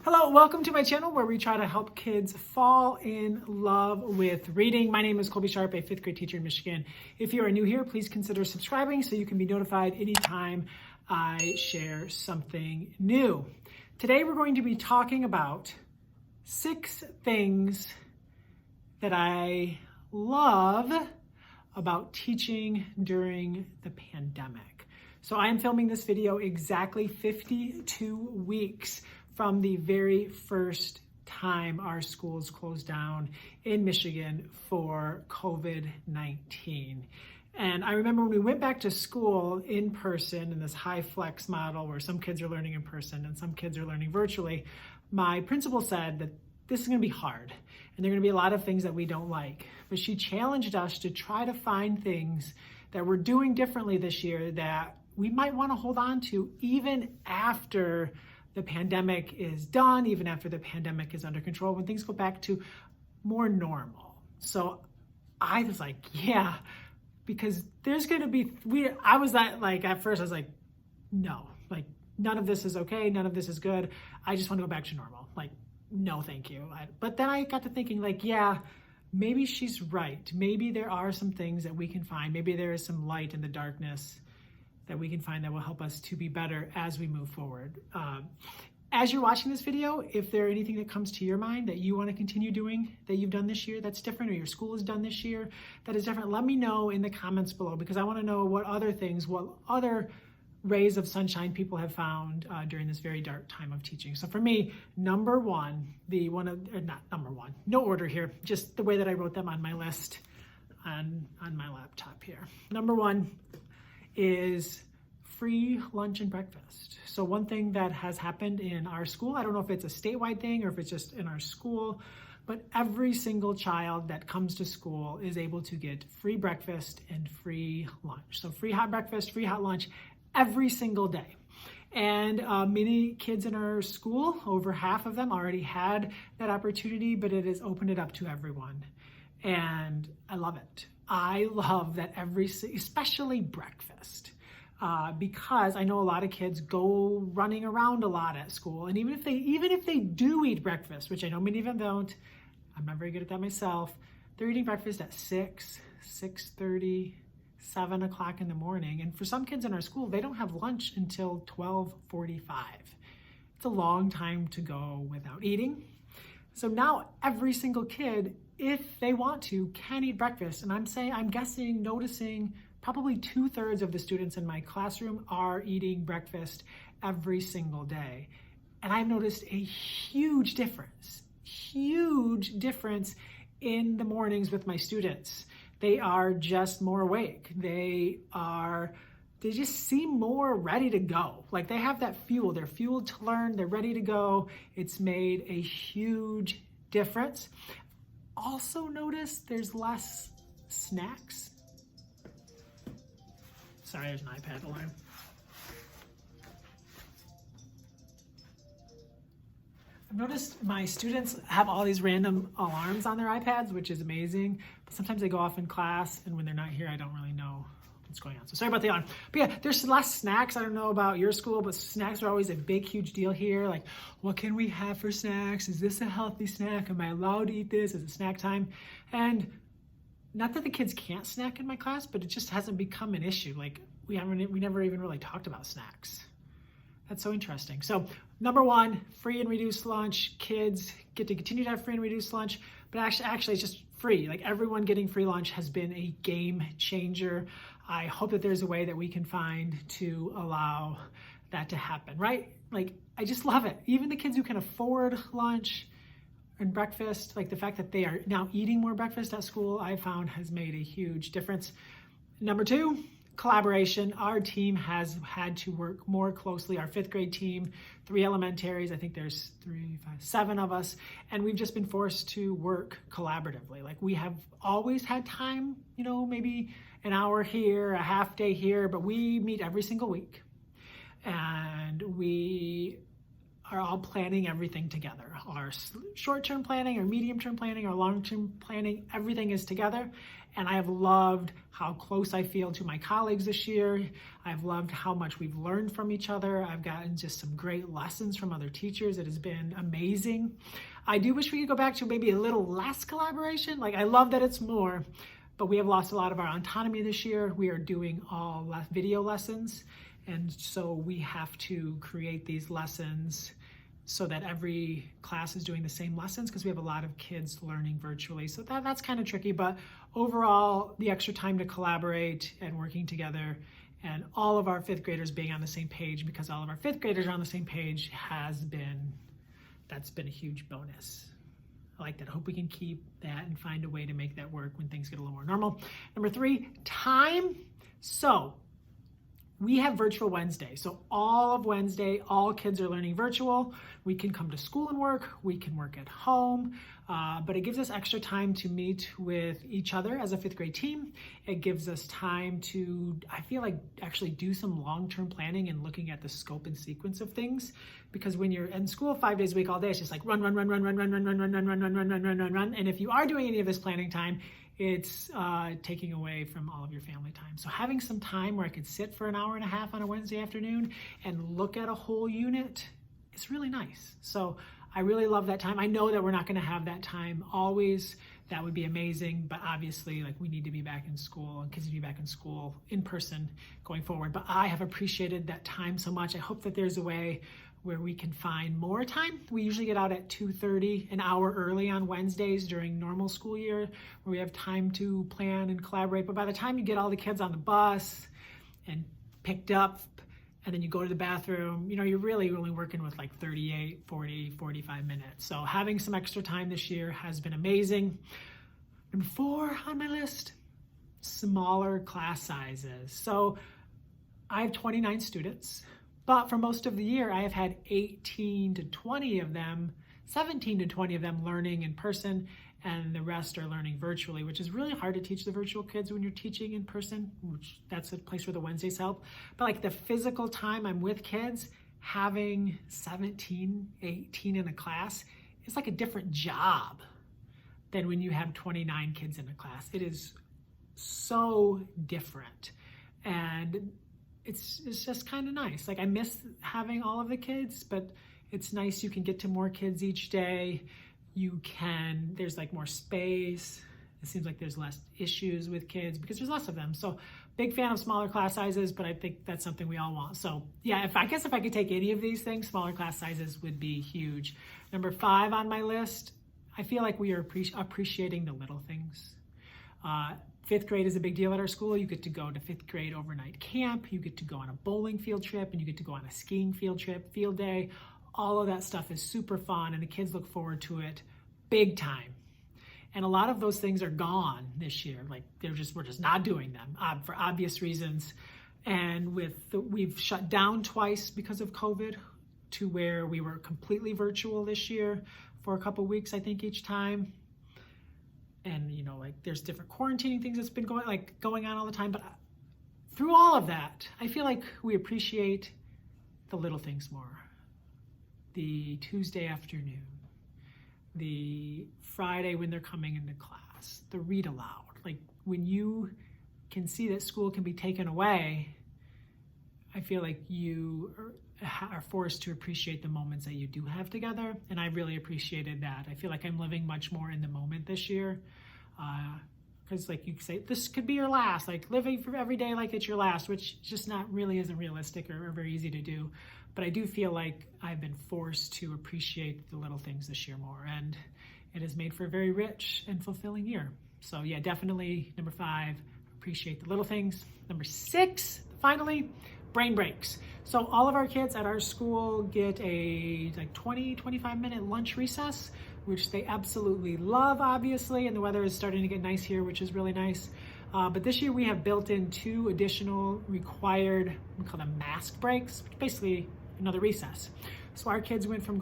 Hello, welcome to my channel where we try to help kids fall in love with reading. My name is Colby Sharp, a fifth grade teacher in Michigan. If you are new here, please consider subscribing so you can be notified anytime I share something new. Today we're going to be talking about 6 things that I love about teaching during the pandemic. So I am filming this video exactly 52 weeks from the very first time our schools closed down in Michigan for COVID-19. And I remember when we went back to school in person in this high flex model where some kids are learning in person and some kids are learning virtually, my principal said that this is gonna be hard and there are gonna be a lot of things that we don't like. But she challenged us to try to find things that we're doing differently this year that we might wanna hold on to even after the pandemic is done, even after the pandemic is under control, when things go back to more normal. So I was like, yeah, because there's gonna be, at first I was like, no, like none of this is okay, none of this is good. I just wanna go back to normal. Like, no, thank you. But then I got to thinking like, yeah, maybe she's right. Maybe there are some things that we can find. Maybe there is some light in the darkness that we can find that will help us to be better as we move forward. As you're watching this video, if there anything that comes to your mind that you want to continue doing that you've done this year that's different, or your school has done this year that is different, let me know in the comments below, because I want to know what other things, what other rays of sunshine people have found during this very dark time of teaching. So for me, number one, not number one, no order here, just the way that I wrote them on my list on my laptop here. Number one is free lunch and breakfast. So one thing that has happened in our school, I don't know if it's a statewide thing or if it's just in our school, but every single child that comes to school is able to get free breakfast and free lunch. So free hot breakfast, free hot lunch every single day. And many kids in our school, over half of them already had that opportunity, but it has opened it up to everyone. And I love it. I love that especially breakfast, because I know a lot of kids go running around a lot at school. And even if they do eat breakfast, which I know many of them don't, I'm not very good at that myself, they're eating breakfast at 6, 6:30, 7 o'clock in the morning. And for some kids in our school, they don't have lunch until 12:45. It's a long time to go without eating. So now every single kid, if they want to, can eat breakfast. And noticing probably 2/3 of the students in my classroom are eating breakfast every single day. And I've noticed a huge difference in the mornings with my students. They are just more awake. They just seem more ready to go. Like they have that fuel. They're fueled to learn. They're ready to go. It's made a huge difference. Also notice there's less snacks. Sorry, there's an iPad alarm. I've noticed my students have all these random alarms on their iPads, which is amazing. But sometimes they go off in class, and when they're not here, I don't really know what's going on. So sorry about the alarm. But yeah, there's less snacks. I don't know about your school, but snacks are always a big, huge deal here. Like, what can we have for snacks? Is this a healthy snack? Am I allowed to eat this? Is it snack time? And not that the kids can't snack in my class, but it just hasn't become an issue. Like, we never even really talked about snacks. That's so interesting. So number one, free and reduced lunch. Kids get to continue to have free and reduced lunch, but actually it's just free. Like everyone getting free lunch has been a game changer. I hope that there's a way that we can find to allow that to happen, right? Like, I just love it. Even the kids who can afford lunch and breakfast, like the fact that they are now eating more breakfast at school, I found has made a huge difference. Number two, collaboration. Our team has had to work more closely. Our fifth grade team, 3 elementaries, I think there's 7 of us, and we've just been forced to work collaboratively. Like we have always had time, maybe an hour here, a half day here, but we meet every single week. And we are all planning everything together. Our short-term planning, our medium-term planning, our long-term planning, everything is together. And I have loved how close I feel to my colleagues this year. I've loved how much we've learned from each other. I've gotten just some great lessons from other teachers. It has been amazing. I do wish we could go back to maybe a little less collaboration. Like, I love that it's more, but we have lost a lot of our autonomy this year. We are doing all video lessons. And so we have to create these lessons so that every class is doing the same lessons, because we have a lot of kids learning virtually. So that's kind of tricky, but overall, the extra time to collaborate and working together, and all of our fifth graders being on the same page, because all of our fifth graders are on the same page, that's been a huge bonus. I like that. I hope we can keep that and find a way to make that work when things get a little more normal. Number 3, time. So we have virtual Wednesday. So all of Wednesday, all kids are learning virtual. We can come to school and work. We can work at home. But it gives us extra time to meet with each other as a fifth grade team. It gives us time to, I feel like, actually do some long-term planning and looking at the scope and sequence of things. Because when you're in school 5 days a week all day, it's just like run. And if you are doing any of this planning time, it's taking away from all of your family time. So having some time where I could sit for an hour and a half on a Wednesday afternoon and look at a whole unit is really nice. So I really love that time. I know that we're not going to have that time always. That would be amazing, but obviously, like, we need to be back in school, and kids need to be back in school in person going forward. But I have appreciated that time so much. I hope that there's a way where we can find more time. We usually get out at 2:30, an hour early on Wednesdays during normal school year, where we have time to plan and collaborate. But by the time you get all the kids on the bus and picked up, and then you go to the bathroom, you're really only working with like 38, 40, 45 minutes. So having some extra time this year has been amazing. Number 4 on my list, smaller class sizes. So I have 29 students. But for most of the year, I have had 18 to 20 of them, 17 to 20 of them learning in person, and the rest are learning virtually, which is really hard to teach the virtual kids when you're teaching in person, which that's a place where the Wednesdays help. But like the physical time I'm with kids, having 17, 18 in a class is like a different job than when you have 29 kids in a class. It is so different. And it's just kind of nice. Like, I miss having all of the kids, but it's nice. You can get to more kids each day. There's like more space. It seems like there's less issues with kids because there's less of them. So big fan of smaller class sizes, but I think that's something we all want. So yeah, if I could take any of these things, smaller class sizes would be huge. Number 5 on my list, I feel like we are appreciating the little things. 5th grade is a big deal at our school. You get to go to 5th grade overnight camp. You get to go on a bowling field trip, and you get to go on a skiing field trip, field day. All of that stuff is super fun, and the kids look forward to it big time. And a lot of those things are gone this year. Like, we're just not doing them for obvious reasons. And we've shut down twice because of COVID, to where we were completely virtual this year for a couple weeks, I think, each time. And there's different quarantining things that's been going on all the time. But through all of that, I feel like we appreciate the little things more. The Tuesday afternoon, the Friday when they're coming into class, the read aloud. Like, when you can see that school can be taken away, I feel like you are forced to appreciate the moments that you do have together. And I really appreciated that. I feel like I'm living much more in the moment this year. Because like you say, this could be your last, like living for every day like it's your last, which just isn't realistic or very easy to do. But I do feel like I've been forced to appreciate the little things this year more. And it has made for a very rich and fulfilling year. So yeah, definitely number 5, appreciate the little things. Number 6, finally, brain breaks. So all of our kids at our school get a 20-25 minute lunch recess, which they absolutely love, obviously, and the weather is starting to get nice here, which is really nice. But this year we have built in 2 additional required, we call them mask breaks, which basically another recess. So our kids went from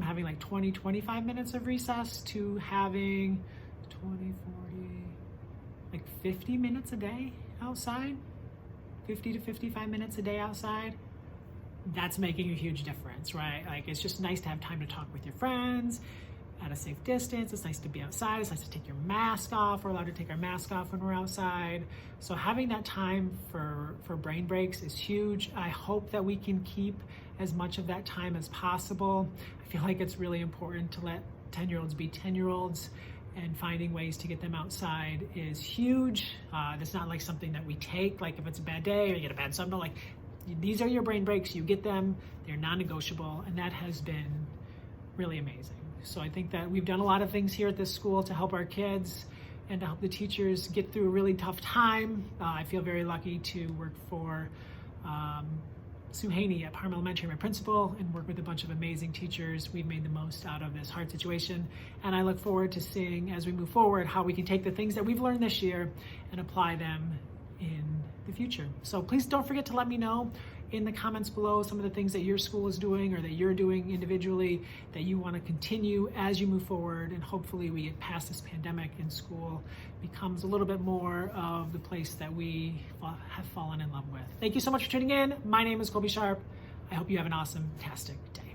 having 20-25 minutes of recess to having 20, 40, 50 minutes a day outside. 50 to 55 minutes a day outside. that's making a huge difference, right? Like, it's just nice to have time to talk with your friends at a safe distance. It's nice to be outside. It's nice to take your mask off. We're allowed to take our mask off when we're outside. So having that time for brain breaks is huge. I hope that we can keep as much of that time as possible. I feel like it's really important to let 10-year-olds be 10-year-olds, and finding ways to get them outside is huge. It's not like something that we take, like if it's a bad day or you get a bad summer, like these are your brain breaks, you get them, they're non-negotiable, and that has been really amazing. So I think that we've done a lot of things here at this school to help our kids and to help the teachers get through a really tough time. I feel very lucky to work for Sue Haney at Parham Elementary, my principal, and work with a bunch of amazing teachers. We've made the most out of this hard situation, and I look forward to seeing as we move forward how we can take the things that we've learned this year and apply them in the future. So please don't forget to let me know in the comments below some of the things that your school is doing or that you're doing individually that you want to continue as you move forward, and hopefully we get past this pandemic and school becomes a little bit more of the place that we have fallen in love with. Thank you so much for tuning in. My name is Colby Sharp. I hope you have an awesome, fantastic day.